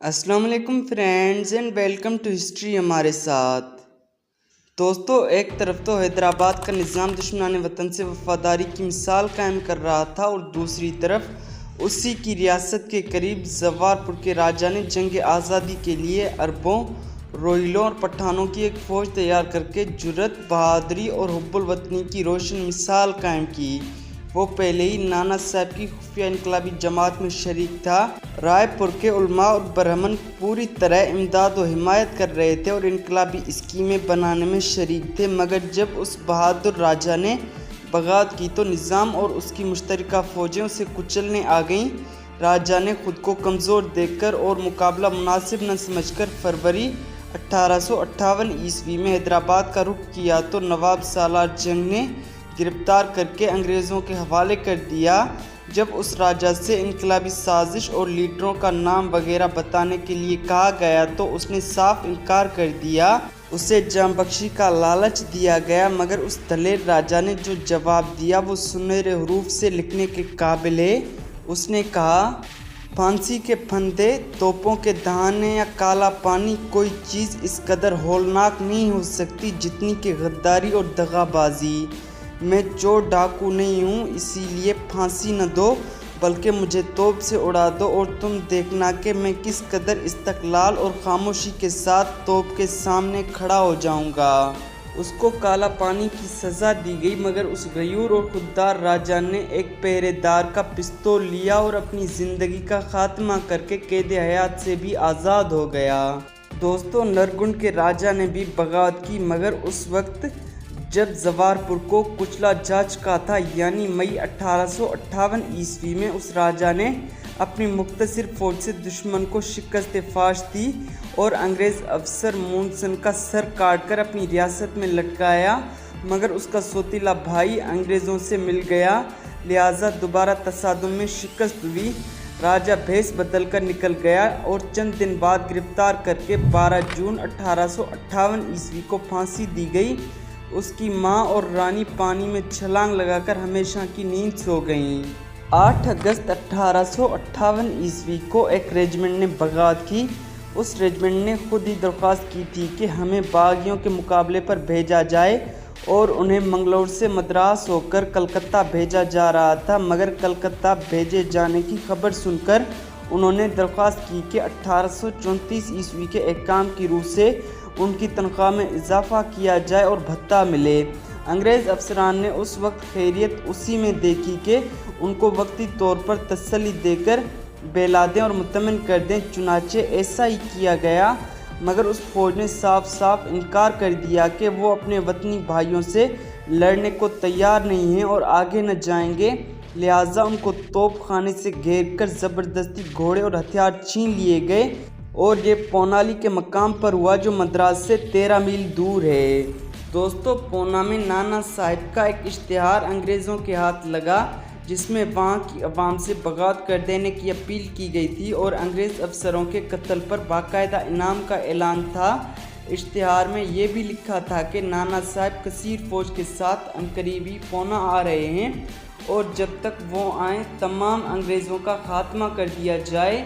अस्सलाम वालेकुम friends and welcome to history हमारे साथ। दोस्तों, एक तरफ तो हैदराबाद का निज़ाम दुश्मनान वतन से वफादारी की मिसाल कायम कर रहा था और दूसरी तरफ उसी की रियासत के करीब जवारपुर के राजा ने जंग आज़ादी के लिए अरबों रोहिलों और पठानों की एक फ़ौज तैयार करके जुर्रत, बहादुरी और हुब्बुल वतनी की रोशन मिसाल कायम की। वो पहले ही नाना साहब की खुफिया इनकलाबी जमात में शरीक था। रायपुर के उलमा और ब्राह्मण पूरी तरह इमदाद व हिमायत कर रहे थे और इनकलाबी स्कीमें बनाने में शरीक थे, मगर जब उस बहादुर राजा ने बगावत की तो निज़ाम और उसकी मुश्तरका फ़ौजें उसे कुचलने आ गईं। राजा ने खुद को कमज़ोर देखकर और मुकाबला मुनासिब न समझकर फरवरी 1858 ईस्वी में हैदराबाद का रुख किया तो नवाब सालार जंग ने गिरफ्तार करके अंग्रेज़ों के हवाले कर दिया। जब उस राजा से इनकलाबी साजिश और लीडरों का नाम वगैरह बताने के लिए कहा गया तो उसने साफ इनकार कर दिया। उसे जान बख्शी का लालच दिया गया, मगर उस दलेर राजा ने जो जवाब दिया वो सुनहरे हरूफ से लिखने के काबिल है। उसने कहा, फांसी के फंदे, तोपों के दहाने या काला पानी, कोई चीज़ इस कदर होलनाक नहीं हो सकती जितनी कि गद्दारी और दगाबाजी। मैं चोर डाकू नहीं हूँ, इसीलिए फांसी न दो बल्कि मुझे तोप से उड़ा दो और तुम देखना कि मैं किस कदर इस्तकलाल और खामोशी के साथ तोप के सामने खड़ा हो जाऊँगा। उसको काला पानी की सज़ा दी गई, मगर उस गयूर और खुददार राजा ने एक पहरेदार का पिस्तौल लिया और अपनी ज़िंदगी का खात्मा करके कैद हयात से भी आज़ाद हो गया। दोस्तों, नरगुन के राजा ने भी बगावत की, मगर उस वक्त जब जवारपुर को कुचला जा चुका था, यानी मई 1858 ईस्वी में उस राजा ने अपनी मुख्तसर फ़ौज से दुश्मन को शिकस्त फाश दी और अंग्रेज़ अफसर मूनसन का सर काटकर अपनी रियासत में लटकाया, मगर उसका सौतीला भाई अंग्रेज़ों से मिल गया, लिहाजा दोबारा तसादुम में शिकस्त हुई। राजा भेस बदल कर निकल गया और चंद दिन बाद गिरफ्तार करके 12 जून 1858 ईस्वी को फांसी दी गई। उसकी माँ और रानी पानी में छलांग लगाकर हमेशा की नींद सो गईं। 8 अगस्त 1858 ईस्वी को एक रेजिमेंट ने बगावत की। उस रेजिमेंट ने खुद ही दरख्वास्त की थी कि हमें बागियों के मुकाबले पर भेजा जाए और उन्हें मंगलौर से मद्रास होकर कलकत्ता भेजा जा रहा था, मगर कलकत्ता भेजे जाने की खबर सुनकर उन्होंने दरख्वास्त की कि 1834 ईस्वी के अहकाम की रूह से उनकी तनख्वाह में इजाफा किया जाए और भत्ता मिले। अंग्रेज़ अफसरान ने उस वक्त खैरियत उसी में देखी कि उनको वक्ती तौर पर तसल्ली देकर बेला दें और मुतमिन कर दें। चुनाचे ऐसा ही किया गया, मगर उस फौज ने साफ साफ इनकार कर दिया कि वो अपने वतनी भाइयों से लड़ने को तैयार नहीं हैं और आगे न जाएंगे। लिहाजा उनको तोप खाने से घेर कर ज़बरदस्ती घोड़े और हथियार छीन लिए गए और ये पौनाली के मकाम पर हुआ जो मद्रास से 13 मील दूर है। दोस्तों, पौना में नाना साहब का एक इश्तिहार अंग्रेज़ों के हाथ लगा जिसमें वहाँ की आवाम से बगावत कर देने की अपील की गई थी और अंग्रेज़ अफसरों के कत्ल पर बाकायदा इनाम का ऐलान था। इश्तिहार में ये भी लिखा था कि नाना साहब कसीर फ़ौज के साथ अनकरीबी पौना आ रहे हैं और जब तक वो आएँ तमाम अंग्रेज़ों का खात्मा कर दिया जाए।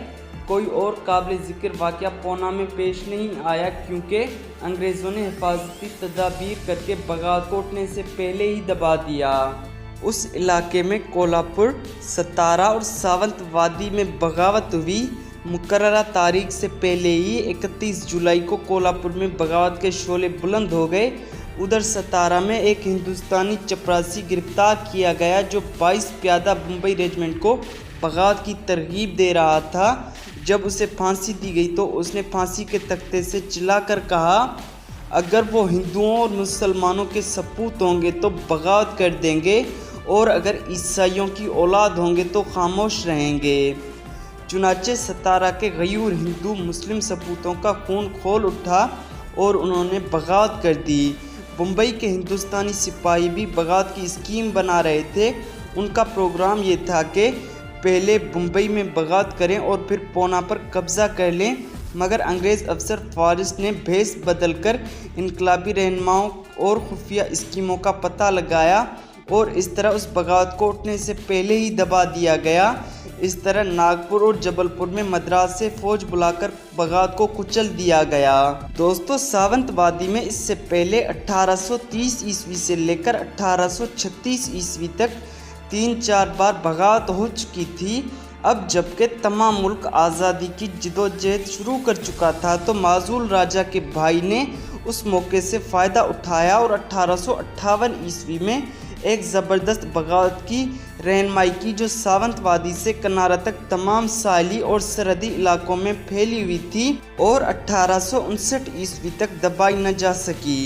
कोई और काबिल ज़िक्र वाक़या पौना में पेश नहीं आया, क्योंकि अंग्रेज़ों ने हिफाजती तदाबीर करके बगावत को उठने से पहले ही दबा दिया। उस इलाके में कोल्हापुर, सतारा और सावंत वादी में बगावत हुई। मुकर्ररा तारीख से पहले ही 31 जुलाई को कोल्हापुर में बगावत के शोले बुलंद हो गए। उधर सतारा में एक हिंदुस्तानी चपरासी गिरफ्तार किया गया जो 22 प्यादा बम्बई रेजिमेंट को बगावत की तरगीब दे रहा था। जब उसे फांसी दी गई तो उसने फांसी के तख्ते से चिल्लाकर कहा, अगर वो हिंदुओं और मुसलमानों के सपूत होंगे तो बगावत कर देंगे और अगर ईसाइयों की औलाद होंगे तो खामोश रहेंगे। चुनाचे सतारा के गयूर हिंदू मुस्लिम सपूतों का खून खोल उठा और उन्होंने बगावत कर दी। मुंबई के हिंदुस्तानी सिपाही भी बगावत की स्कीम बना रहे थे। उनका प्रोग्राम ये था कि पहले मुंबई में बगावत करें और फिर पौना पर कब्ज़ा कर लें, मगर अंग्रेज़ अफसर फॉरेस्ट ने भेस बदलकर इनकलाबी रहनुमाओं और खुफिया स्कीमों का पता लगाया और इस तरह उस बगावत को उठने से पहले ही दबा दिया गया। इस तरह नागपुर और जबलपुर में मद्रास से फौज बुलाकर बगावत को कुचल दिया गया। दोस्तों, सावंतवादी में इससे पहले 1830 ईस्वी से लेकर 1836 ईस्वी तक 3-4 बार बगावत हो चुकी थी। अब जबकि तमाम मुल्क आज़ादी की जिदोजहद शुरू कर चुका था, तो माजूल राजा के भाई ने उस मौके से फ़ायदा उठाया और 1858 ईस्वी में एक ज़बरदस्त बगावत की रहनुमाई की, जो सावंतवादी से कनारा तक तमाम साहली और सरहदी इलाकों में फैली हुई थी और 1859 ईस्वी तक दबाई न जा सकी।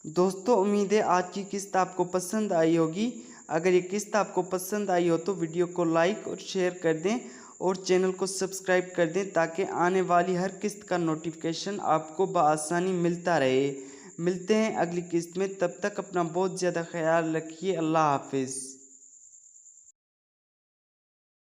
दोस्तों, उम्मीद है आज की किस्त आपको पसंद आई होगी। अगर ये किस्त आपको पसंद आई हो तो वीडियो को लाइक और शेयर कर दें और चैनल को सब्सक्राइब कर दें, ताकि आने वाली हर किस्त का नोटिफिकेशन आपको बआसानी मिलता रहे। मिलते हैं अगली किस्त में, तब तक अपना बहुत ज़्यादा ख्याल रखिए। अल्लाह हाफिज़।